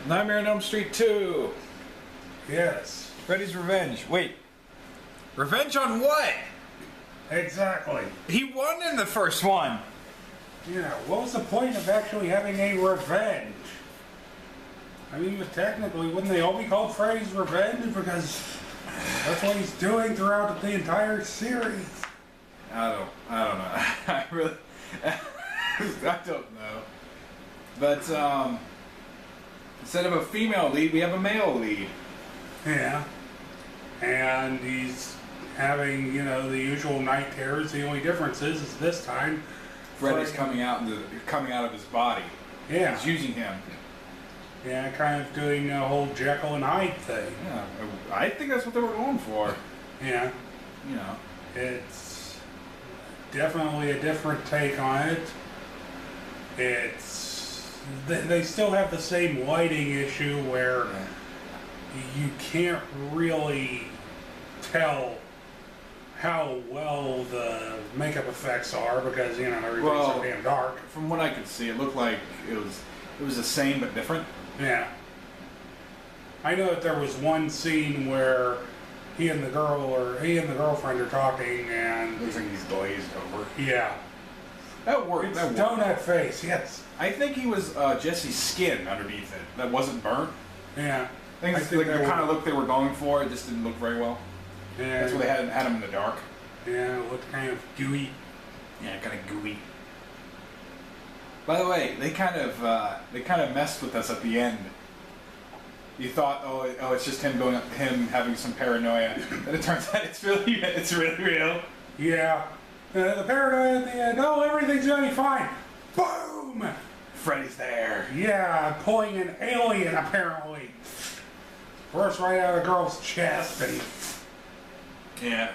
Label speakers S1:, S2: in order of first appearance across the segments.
S1: Nightmare on Elm Street 2.
S2: Yes.
S1: Freddy's Revenge. Wait. Revenge on what?
S2: Exactly.
S1: He won in the first one.
S2: Yeah, what was the point of actually having a revenge? I mean, but technically, wouldn't they all be called Freddy's Revenge? Because that's what he's doing throughout the entire series.
S1: I don't know. I really, I don't know. But instead of a female lead, we have a male lead.
S2: Yeah. And he's having, the usual night terrors. The only difference is this time
S1: Freddy's coming out of his body.
S2: Yeah.
S1: He's using him.
S2: Yeah, kind of doing a whole Jekyll and Hyde thing.
S1: Yeah, I think that's what they were going for.
S2: Yeah. It's definitely a different take on it. They still have the same lighting issue where you can't really tell how well the makeup effects are because, everything's so damn dark.
S1: From what I could see, it looked like it was the same but different.
S2: Yeah. I know that there was one scene where he and the girlfriend are talking and...
S1: Looks like he's glazed over.
S2: Yeah.
S1: That worked.
S2: It's donut face, yes.
S1: I think he was Jesse's skin underneath it that wasn't burnt.
S2: Yeah.
S1: I think the kind of look they were going for, it just didn't look very well.
S2: Yeah.
S1: That's why they had him in the dark.
S2: Yeah, it looked kind of gooey.
S1: Yeah, kind of gooey. By the way, they kind of messed with us at the end. You thought, oh, it's just him having some paranoia, and it turns out it's really real.
S2: Yeah. The paranoia at the end. Oh, everything's gonna be fine. Boom!
S1: Freddy's there.
S2: Yeah, pulling an alien apparently. Burst right out of the girl's chest and.
S1: Yeah.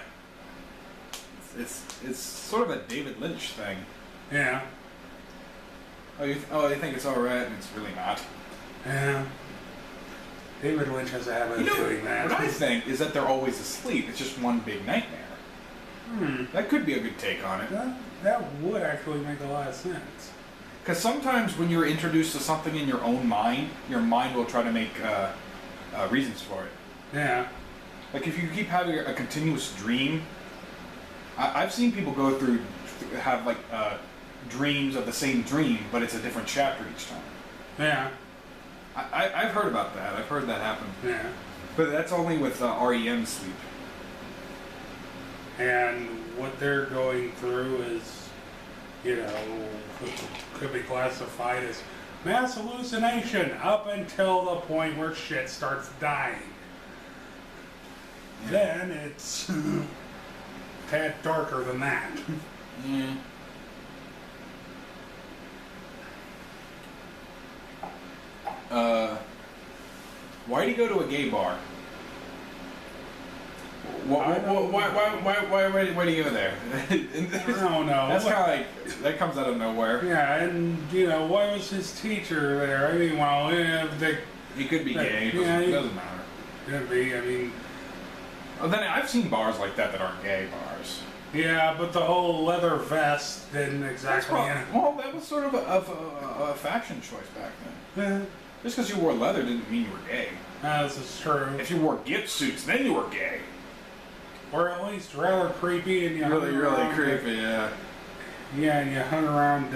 S1: It's sort of a David Lynch thing.
S2: Yeah.
S1: Oh, you think it's alright, and it's really not.
S2: Yeah. David Lynch has a habit of doing that.
S1: What I think is that they're always asleep. It's just one big nightmare. That could be a good take on it.
S2: That would actually make a lot of sense.
S1: Because sometimes when you're introduced to something in your own mind, your mind will try to make reasons for it.
S2: Yeah.
S1: Like if you keep having a continuous dream, I've seen people have like dreams of the same dream, but it's a different chapter each time.
S2: Yeah.
S1: I've heard about that. I've heard that happen.
S2: Yeah.
S1: But that's only with REM sleep.
S2: And what they're going through is, could be classified as mass hallucination up until the point where shit starts dying. Yeah. Then it's a tad darker than that.
S1: Yeah. Why do you go to a gay bar? Why do you go there?
S2: I don't know.
S1: That's kind of like, that comes out of nowhere.
S2: Yeah, and, why was his teacher there? I mean, well,
S1: he could be gay. It doesn't matter.
S2: Could be, I mean...
S1: Well, then I've seen bars like that aren't gay bars.
S2: Yeah, but the whole leather vest didn't exactly...
S1: Well, that was sort of a fashion choice back then.
S2: Yeah.
S1: Just because you wore leather didn't mean you were gay.
S2: This is true.
S1: If you wore gift suits, then you were gay.
S2: Or at least rather creepy, and you
S1: really creepy, yeah.
S2: Yeah, and you hung around,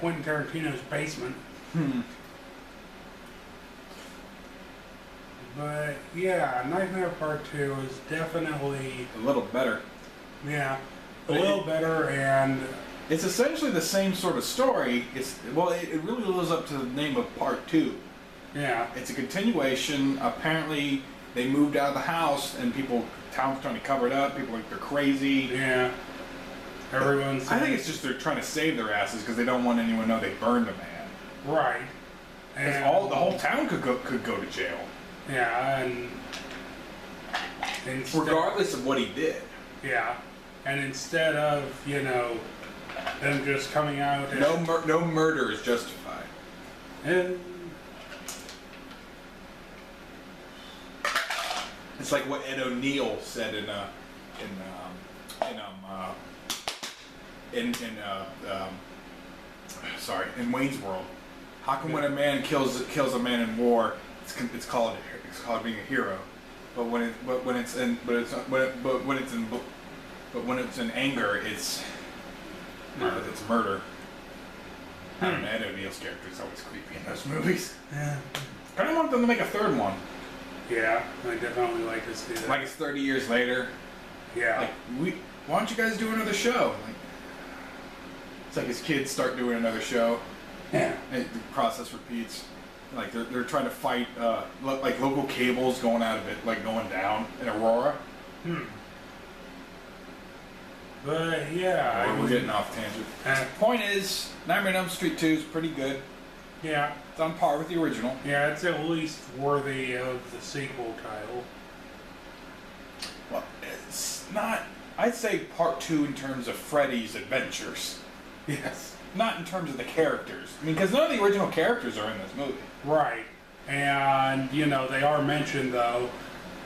S2: Quentin Tarantino's basement. But yeah, Nightmare Part 2 is definitely
S1: a little better.
S2: Yeah, a little better, and
S1: it's essentially the same sort of story. It really lives up to the name of Part 2.
S2: Yeah.
S1: It's a continuation. Apparently, they moved out of the house, and town's trying to cover it up. People think they're crazy.
S2: Yeah. I
S1: think it's just they're trying to save their asses because they don't want anyone to know they burned a man.
S2: Right.
S1: Because the whole town could go to jail.
S2: Yeah, and
S1: regardless of what he did.
S2: Yeah, and instead of them just coming out. And
S1: no murder is justified.
S2: And
S1: it's like what Ed O'Neill said in sorry, in Wayne's World. How come when a man kills a man in war, it's called being a hero, but when it's in anger, it's murder. I don't know. Ed O'Neill's character is always creepy in those movies.
S2: Yeah.
S1: I don't want them to make a third one.
S2: Yeah, I definitely like to see that.
S1: Like it's 30 years later.
S2: Yeah.
S1: Like why don't you guys do another show? Like, it's like his kids start doing another show.
S2: Yeah.
S1: And the process repeats. Like they're trying to fight like local cables going out of it, like going down in Aurora.
S2: But yeah,
S1: We're getting off tangent. Point is, Nightmare on Elm Street 2 is pretty good.
S2: Yeah.
S1: It's on par with the original.
S2: Yeah, it's at least worthy of the sequel title.
S1: Well, it's not. I'd say part 2 in terms of Freddy's adventures.
S2: Yes.
S1: Not in terms of the characters. I mean, because none of the original characters are in this movie.
S2: Right. And, they are mentioned, though.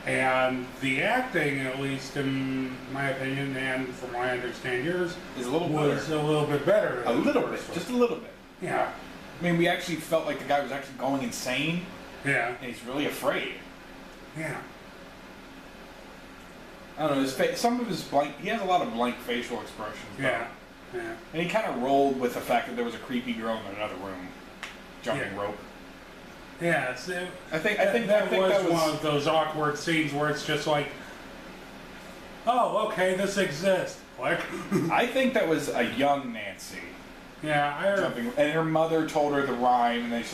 S2: And the acting, at least in my opinion, and from what I understand yours,
S1: Is a little
S2: was
S1: better.
S2: a little bit better.
S1: A
S2: Than
S1: little
S2: the
S1: bit.
S2: first one.
S1: Just a little bit.
S2: Yeah.
S1: I mean, we actually felt like the guy was actually going insane,
S2: Yeah.
S1: and he's really afraid.
S2: Yeah.
S1: I don't know, his face, some of his blank, he has a lot of blank facial expressions.
S2: Yeah. Yeah.
S1: And he kind of rolled with the fact that there was a creepy girl in another room, jumping rope.
S2: Yeah. So
S1: I think
S2: that was
S1: was
S2: one of those awkward scenes where it's just like, oh, okay, this exists. Like,
S1: I think that was a young Nancy
S2: yeah, I heard.
S1: jumping, and her mother told her the rhyme, and then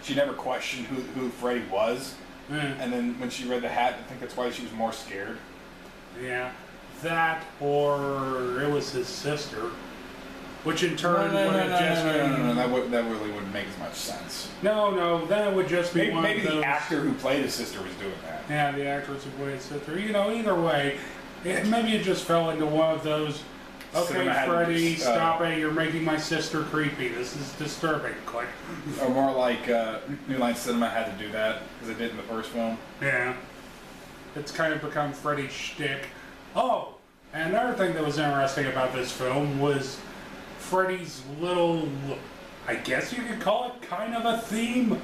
S1: she never questioned who Freddy was. And then when she read the hat, I think that's why she was more scared.
S2: Yeah, that or it was his sister, which in turn would have just been.
S1: No, that really wouldn't make as much sense.
S2: No, then it would just be
S1: Maybe
S2: one of those.
S1: the actor who played his sister was doing that.
S2: Yeah, the actress who played his sister. Either way, maybe it just fell into one of those. Okay,
S1: Cinema had
S2: Freddy,
S1: this,
S2: stop it! You're making my sister creepy. This is disturbing. Click.
S1: Or more like New Line Cinema had to do that because they did in the first film.
S2: Yeah. It's kind of become Freddy's shtick. Oh, and another thing that was interesting about this film was Freddy's little, I guess you could call it kind of a theme.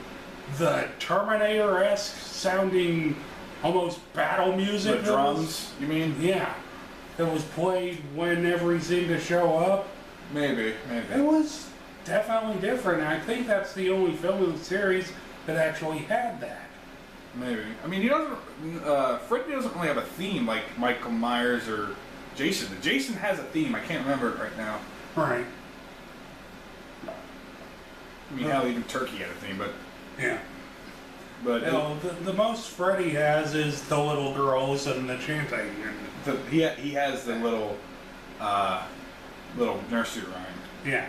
S2: The Terminator-esque sounding almost battle music.
S1: The drums, you mean?
S2: Yeah. That was played whenever he seemed to show up.
S1: Maybe.
S2: It was definitely different. I think that's the only film in the series that actually had that.
S1: Maybe. I mean, he doesn't. Freddy doesn't really have a theme like Michael Myers or Jason. Jason has a theme. I can't remember it right now.
S2: Right.
S1: I mean, hell, even Turkey had a theme, but
S2: Yeah.
S1: but
S2: The most Freddy has is the little girls and the chanting.
S1: he has the little nursery rhyme.
S2: Yeah.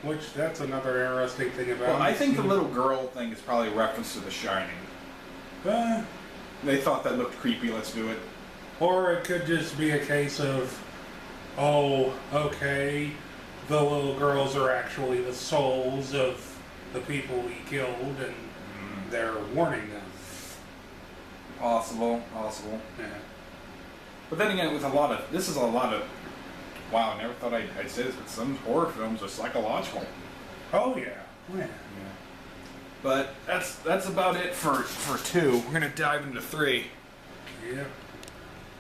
S2: Which, that's another interesting thing about
S1: Well, I
S2: this
S1: think the
S2: movie.
S1: little girl thing is probably a reference to The Shining.
S2: Uh,
S1: They thought that looked creepy. Let's do it.
S2: or it could just be a case of, oh, okay, the little girls are actually the souls of the people he killed, and they're warning them.
S1: Possible.
S2: Yeah.
S1: But then again, with this is a lot of. Wow, I never thought I'd say this, but some horror films are psychological.
S2: Oh, yeah. Yeah.
S1: But that's about it for 2. We're gonna dive into 3.
S2: Yep.